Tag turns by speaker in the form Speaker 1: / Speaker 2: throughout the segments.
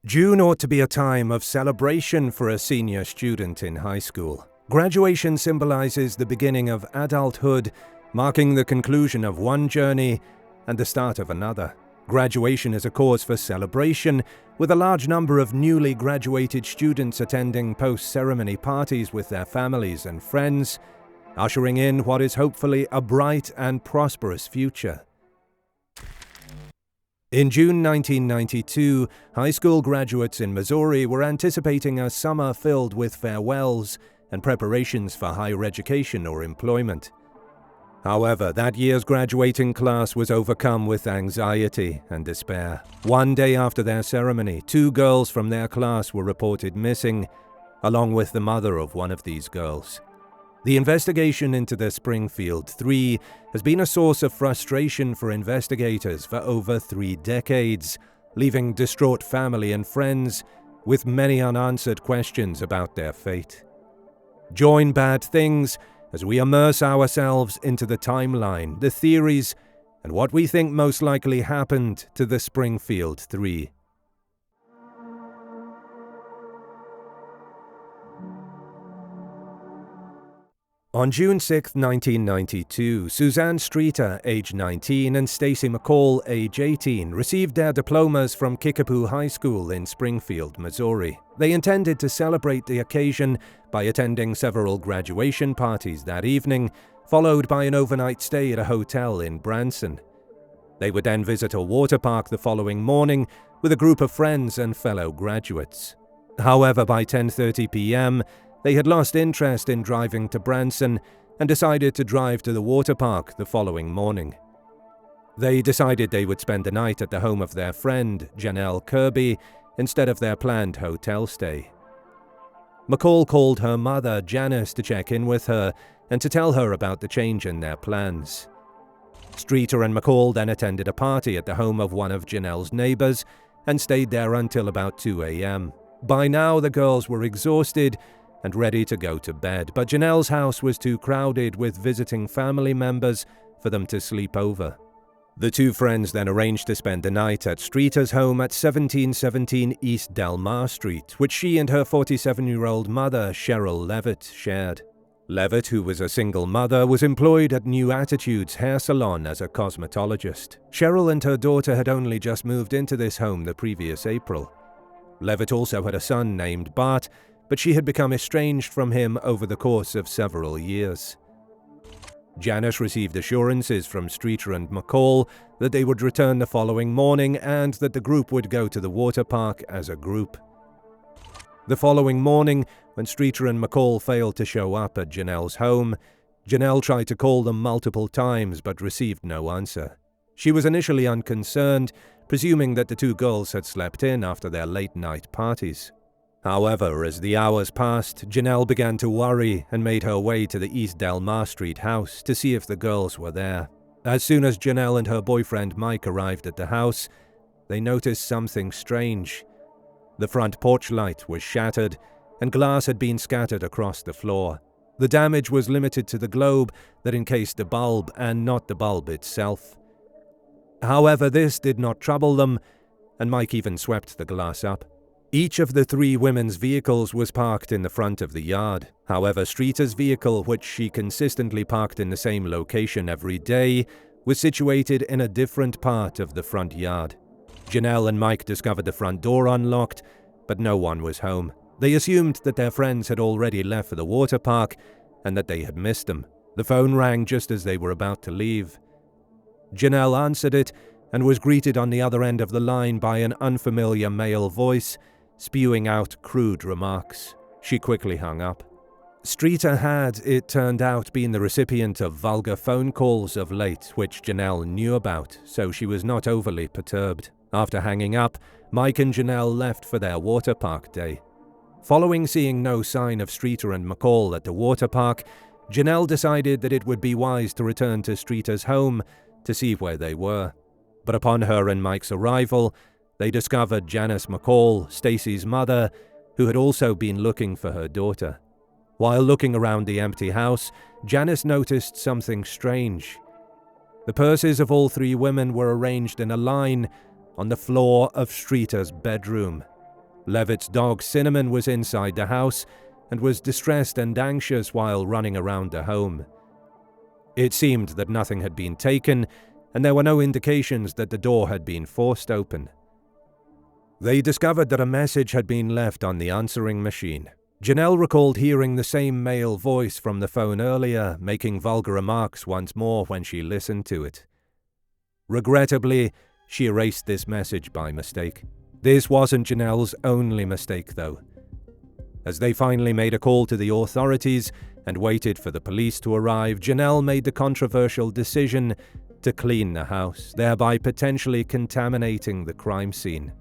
Speaker 1: June ought to be a time of celebration for a senior student in high school. Graduation symbolizes the beginning of adulthood, marking the conclusion of one journey and the start of another. Graduation is a cause for celebration, with a large number of newly graduated students attending post-ceremony parties with their families and friends, ushering in what is hopefully a bright and prosperous future. In June 1992, high school graduates in Missouri were anticipating a summer filled with farewells and preparations for higher education or employment. However, that year's graduating class was overcome with anxiety and despair. One day after their ceremony, 2 girls from their class were reported missing, along with the mother of one of these girls. The investigation into the Springfield 3 has been a source of frustration for investigators for over 3 decades, leaving distraught family and friends with many unanswered questions about their fate. Join Bad Things as we immerse ourselves into the timeline, the theories, and what we think most likely happened to the Springfield 3. On June 6, 1992, Suzanne Streeter, age 19, and Stacy McCall, age 18, received their diplomas from Kickapoo High School in Springfield, Missouri. They intended to celebrate the occasion by attending several graduation parties that evening, followed by an overnight stay at a hotel in Branson. They would then visit a water park the following morning with a group of friends and fellow graduates. However, by 10:30 p.m., they had lost interest in driving to Branson and decided to drive to the water park the following morning. They decided they would spend the night at the home of their friend, Janelle Kirby, instead of their planned hotel stay. McCall called her mother, Janice, to check in with her and to tell her about the change in their plans. Streeter and McCall then attended a party at the home of one of Janelle's neighbors and stayed there until about 2 a.m. By now, the girls were exhausted and ready to go to bed, but Janelle's house was too crowded with visiting family members for them to sleep over. The 2 friends then arranged to spend the night at Streeter's home at 1717 East Delmar Street, which she and her 47-year-old mother, Cheryl Levitt, shared. Levitt, who was a single mother, was employed at New Attitudes Hair Salon as a cosmetologist. Cheryl and her daughter had only just moved into this home the previous April. Levitt also had a son named Bart, but she had become estranged from him over the course of several years. Janice received assurances from Streeter and McCall that they would return the following morning and that the group would go to the water park as a group. The following morning, when Streeter and McCall failed to show up at Janelle's home, Janelle tried to call them multiple times but received no answer. She was initially unconcerned, presuming that the 2 girls had slept in after their late-night parties. However, as the hours passed, Janelle began to worry and made her way to the East Delmar Street house to see if the girls were there. As soon as Janelle and her boyfriend Mike arrived at the house, they noticed something strange. The front porch light was shattered, and glass had been scattered across the floor. The damage was limited to the globe that encased the bulb and not the bulb itself. However, this did not trouble them, and Mike even swept the glass up. Each of the 3 women's vehicles was parked in the front of the yard. However, Streeter's vehicle, which she consistently parked in the same location every day, was situated in a different part of the front yard. Janelle and Mike discovered the front door unlocked, but no one was home. They assumed that their friends had already left for the water park and that they had missed them. The phone rang just as they were about to leave. Janelle answered it and was greeted on the other end of the line by an unfamiliar male voice, spewing out crude remarks. She quickly hung up. Streeter had, it turned out, been the recipient of vulgar phone calls of late, which Janelle knew about, so she was not overly perturbed. After hanging up, Mike and Janelle left for their water park day. Following seeing no sign of Streeter and McCall at the water park, Janelle decided that it would be wise to return to Streeter's home to see where they were. But upon her and Mike's arrival, they discovered Janice McCall, Stacy's mother, who had also been looking for her daughter. While looking around the empty house, Janice noticed something strange. The purses of all 3 women were arranged in a line on the floor of Streeter's bedroom. Levitt's dog Cinnamon was inside the house and was distressed and anxious while running around the home. It seemed that nothing had been taken, and there were no indications that the door had been forced open. They discovered that a message had been left on the answering machine. Janelle recalled hearing the same male voice from the phone earlier, making vulgar remarks once more when she listened to it. Regrettably, she erased this message by mistake. This wasn't Janelle's only mistake, though. As they finally made a call to the authorities and waited for the police to arrive, Janelle made the controversial decision to clean the house, thereby potentially contaminating the crime scene.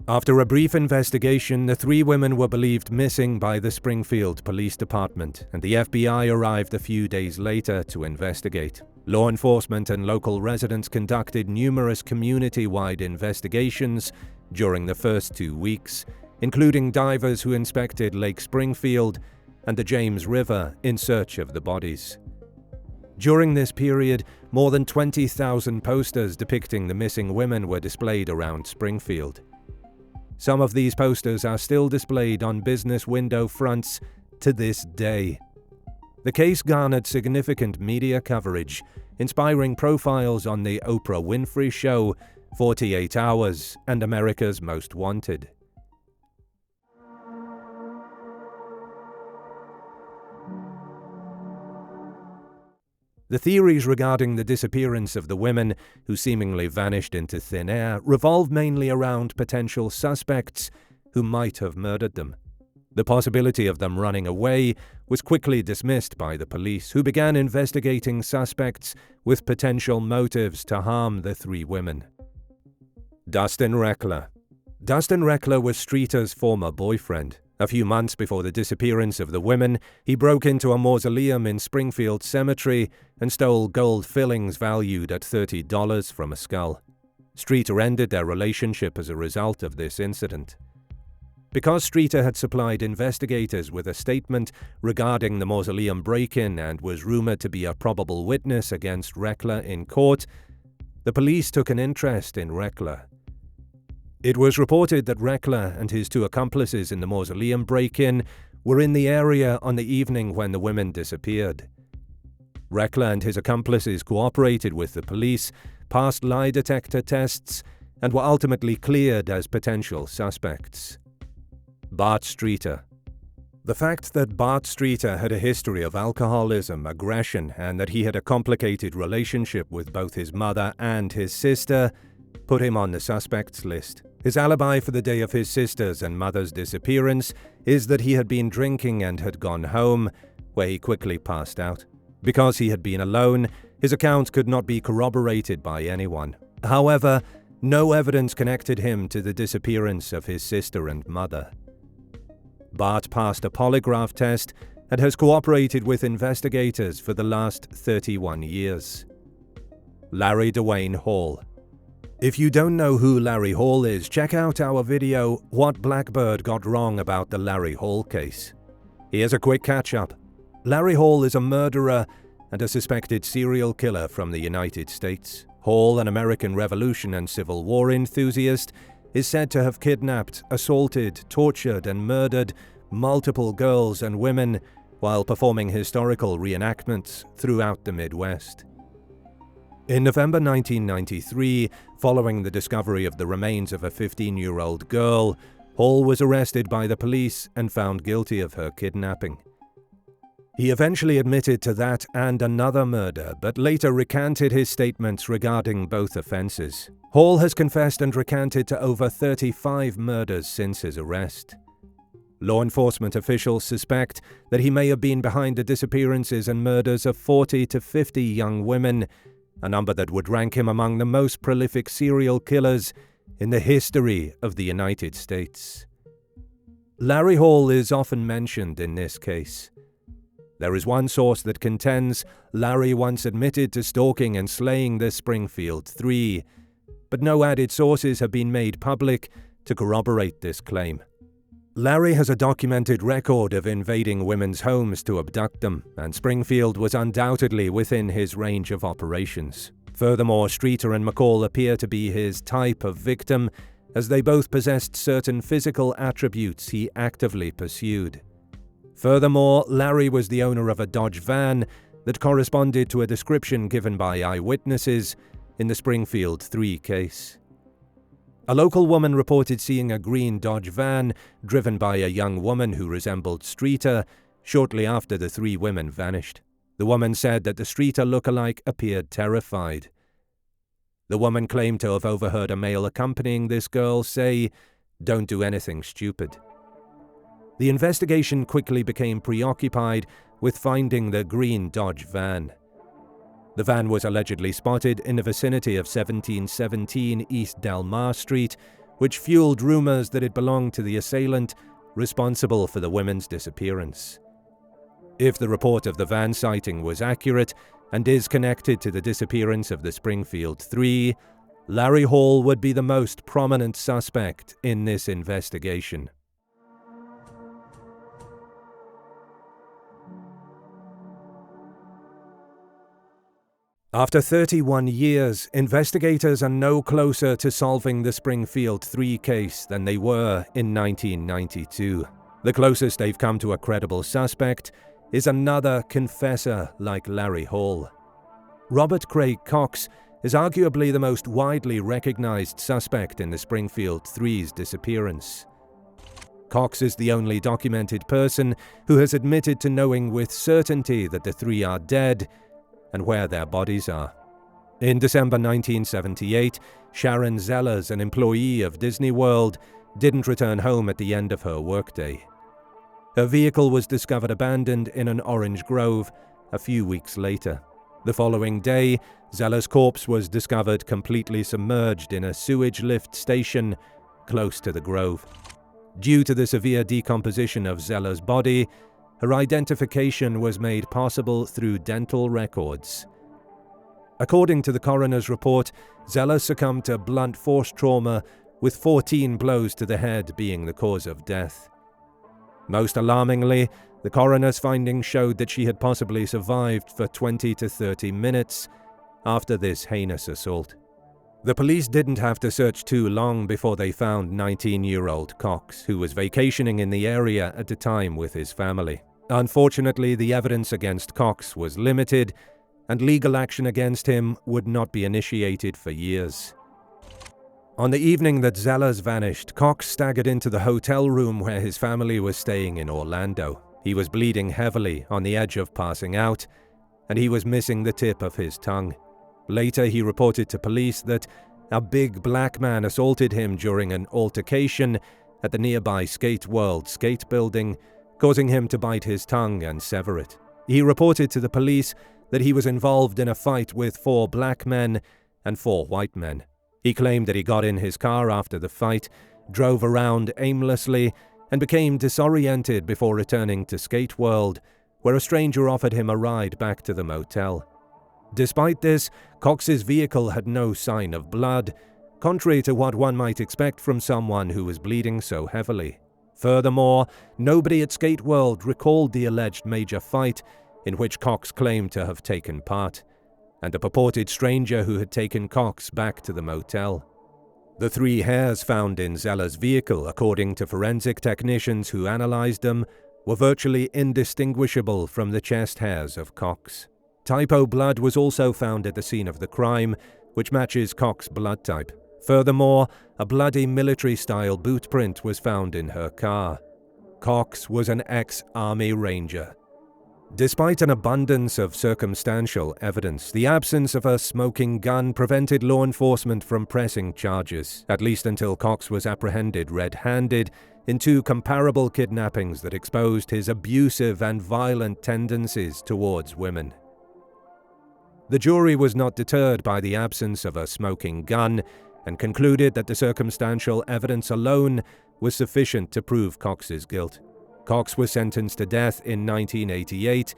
Speaker 1: After a brief investigation, the 3 women were believed missing by the Springfield Police Department, and the FBI arrived a few days later to investigate. Law enforcement and local residents conducted numerous community-wide investigations during the first 2 weeks, including divers who inspected Lake Springfield and the James River in search of the bodies. During this period, more than 20,000 posters depicting the missing women were displayed around Springfield. Some of these posters are still displayed on business window fronts to this day. The case garnered significant media coverage, inspiring profiles on The Oprah Winfrey Show, 48 Hours, and America's Most Wanted. The theories regarding the disappearance of the women, who seemingly vanished into thin air, revolve mainly around potential suspects who might have murdered them. The possibility of them running away was quickly dismissed by the police, who began investigating suspects with potential motives to harm the 3 women. Dustin Reckler. Dustin Reckler was Streeter's former boyfriend. A few months before the disappearance of the women, he broke into a mausoleum in Springfield Cemetery and stole gold fillings valued at $30 from a skull. Streeter ended their relationship as a result of this incident. Because Streeter had supplied investigators with a statement regarding the mausoleum break-in and was rumored to be a probable witness against Reckler in court, the police took an interest in Reckler. It was reported that Reckler and his 2 accomplices in the mausoleum break-in were in the area on the evening when the women disappeared. Reckler and his accomplices cooperated with the police, passed lie detector tests, and were ultimately cleared as potential suspects. Bart Streeter. The fact that Bart Streeter had a history of alcoholism, aggression, and that he had a complicated relationship with both his mother and his sister put him on the suspects list. His alibi for the day of his sister's and mother's disappearance is that he had been drinking and had gone home, where he quickly passed out. Because he had been alone, his account could not be corroborated by anyone. However, no evidence connected him to the disappearance of his sister and mother. Bart passed a polygraph test and has cooperated with investigators for the last 31 years. Larry Dwayne Hall. If you don't know who Larry Hall is, check out our video, What Blackbird Got Wrong About the Larry Hall Case. Here's a quick catch-up. Larry Hall is a murderer and a suspected serial killer from the United States. Hall, an American Revolution and Civil War enthusiast, is said to have kidnapped, assaulted, tortured, and murdered multiple girls and women while performing historical reenactments throughout the Midwest. In November 1993, following the discovery of the remains of a 15-year-old girl, Hall was arrested by the police and found guilty of her kidnapping. He eventually admitted to that and another murder, but later recanted his statements regarding both offenses. Hall has confessed and recanted to over 35 murders since his arrest. Law enforcement officials suspect that he may have been behind the disappearances and murders of 40 to 50 young women, a number that would rank him among the most prolific serial killers in the history of the United States. Larry Hall is often mentioned in this case. There is one source that contends Larry once admitted to stalking and slaying the Springfield 3, but no added sources have been made public to corroborate this claim. Larry has a documented record of invading women's homes to abduct them, and Springfield was undoubtedly within his range of operations. Furthermore, Streeter and McCall appear to be his type of victim, as they both possessed certain physical attributes he actively pursued. Furthermore, Larry was the owner of a Dodge van that corresponded to a description given by eyewitnesses in the Springfield 3 case. A local woman reported seeing a green Dodge van driven by a young woman who resembled Streeter shortly after the three women vanished. The woman said that the Streeter lookalike appeared terrified. The woman claimed to have overheard a male accompanying this girl say, "Don't do anything stupid." The investigation quickly became preoccupied with finding the green Dodge van. The van was allegedly spotted in the vicinity of 1717 East Delmar Street, which fueled rumors that it belonged to the assailant responsible for the women's disappearance. If the report of the van sighting was accurate and is connected to the disappearance of the Springfield 3, Larry Hall would be the most prominent suspect in this investigation. After 31 years, investigators are no closer to solving the Springfield 3 case than they were in 1992. The closest they've come to a credible suspect is another confessor like Larry Hall. Robert Craig Cox is arguably the most widely recognized suspect in the Springfield 3's disappearance. Cox is the only documented person who has admitted to knowing with certainty that the three are dead and where their bodies are. In December 1978, Sharon Zellers, an employee of Disney World, didn't return home at the end of her workday. Her vehicle was discovered abandoned in an orange grove a few weeks later. The following day, Zellers' corpse was discovered completely submerged in a sewage lift station close to the grove. Due to the severe decomposition of Zellers' body, her identification was made possible through dental records. According to the coroner's report, Zeller succumbed to blunt force trauma, with 14 blows to the head being the cause of death. Most alarmingly, the coroner's findings showed that she had possibly survived for 20 to 30 minutes after this heinous assault. The police didn't have to search too long before they found 19-year-old Cox, who was vacationing in the area at the time with his family. Unfortunately, the evidence against Cox was limited, and legal action against him would not be initiated for years. On the evening that Zellers vanished, Cox staggered into the hotel room where his family was staying in Orlando. He was bleeding heavily, on the edge of passing out, and he was missing the tip of his tongue. Later, he reported to police that a big black man assaulted him during an altercation at the nearby Skate World skate building, causing him to bite his tongue and sever it. He reported to the police that he was involved in a fight with 4 black men and 4 white men. He claimed that he got in his car after the fight, drove around aimlessly, and became disoriented before returning to Skate World, where a stranger offered him a ride back to the motel. Despite this, Cox's vehicle had no sign of blood, contrary to what one might expect from someone who was bleeding so heavily. Furthermore, nobody at Skate World recalled the alleged major fight in which Cox claimed to have taken part, and a purported stranger who had taken Cox back to the motel. The 3 hairs found in Zeller's vehicle, according to forensic technicians who analyzed them, were virtually indistinguishable from the chest hairs of Cox. Typo blood was also found at the scene of the crime, which matches Cox's blood type. Furthermore, a bloody military-style boot print was found in her car. Cox was an ex-Army Ranger. Despite an abundance of circumstantial evidence, the absence of a smoking gun prevented law enforcement from pressing charges, at least until Cox was apprehended red-handed in 2 comparable kidnappings that exposed his abusive and violent tendencies towards women. The jury was not deterred by the absence of a smoking gun and concluded that the circumstantial evidence alone was sufficient to prove Cox's guilt. Cox was sentenced to death in 1988,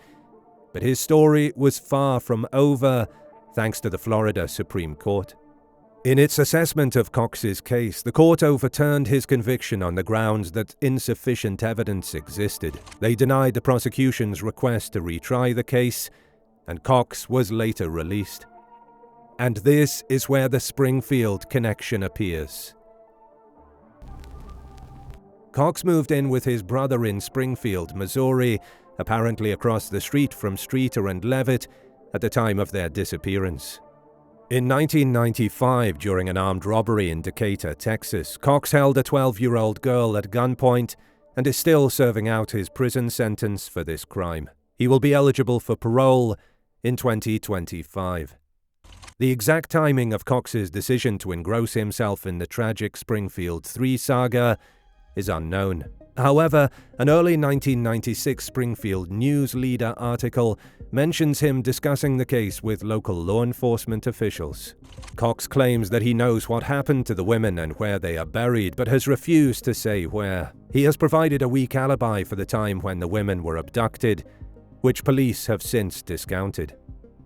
Speaker 1: but his story was far from over thanks to the Florida Supreme Court. In its assessment of Cox's case, the court overturned his conviction on the grounds that insufficient evidence existed. They denied the prosecution's request to retry the case, and Cox was later released. And this is where the Springfield connection appears. Cox moved in with his brother in Springfield, Missouri, apparently across the street from Streeter and Levitt, at the time of their disappearance. In 1995, during an armed robbery in Decatur, Texas, Cox held a 12-year-old girl at gunpoint and is still serving out his prison sentence for this crime. He will be eligible for parole in 2025. The exact timing of Cox's decision to engross himself in the tragic Springfield 3 saga is unknown. However, an early 1996 Springfield News Leader article mentions him discussing the case with local law enforcement officials. Cox claims that he knows what happened to the women and where they are buried, but has refused to say where. He has provided a weak alibi for the time when the women were abducted, which police have since discounted.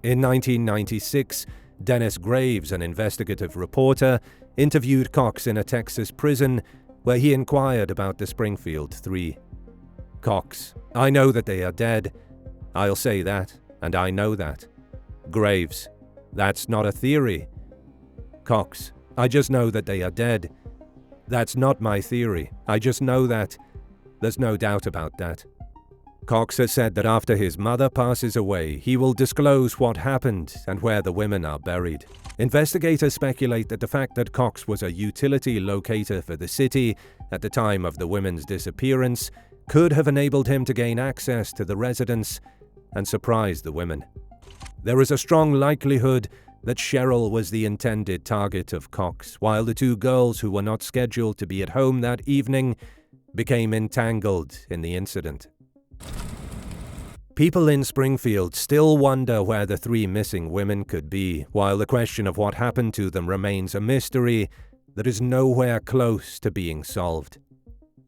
Speaker 1: In 1996, Dennis Graves, an investigative reporter, interviewed Cox in a Texas prison where he inquired about the Springfield 3. Cox: I know that they are dead. I'll say that, and I know that. Graves: that's not a theory. Cox: I just know that they are dead. That's not my theory. I just know that. There's no doubt about that. Cox has said that after his mother passes away, he will disclose what happened and where the women are buried. Investigators speculate that the fact that Cox was a utility locator for the city at the time of the women's disappearance could have enabled him to gain access to the residence and surprise the women. There is a strong likelihood that Cheryl was the intended target of Cox, while the two girls who were not scheduled to be at home that evening became entangled in the incident. People in Springfield still wonder where the 3 missing women could be, while the question of what happened to them remains a mystery that is nowhere close to being solved.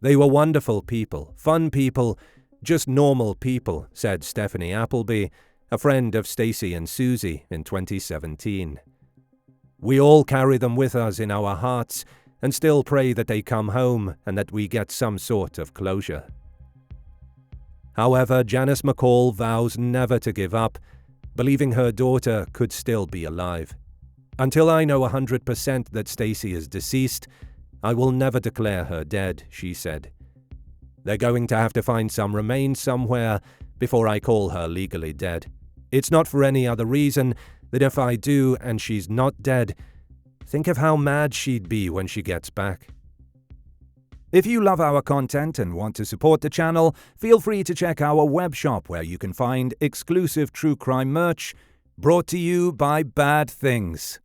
Speaker 1: They were wonderful people, fun people, just normal people, said Stephanie Appleby, a friend of Stacy and Susie, in 2017. We all carry them with us in our hearts and still pray that they come home and that we get some sort of closure. However, Janice McCall vows never to give up, believing her daughter could still be alive. Until I know 100% that Stacy is deceased, I will never declare her dead, she said. They're going to have to find some remains somewhere before I call her legally dead. It's not for any other reason that if I do and she's not dead, think of how mad she'd be when she gets back. If you love our content and want to support the channel, feel free to check our web shop where you can find exclusive true crime merch brought to you by Bad Things.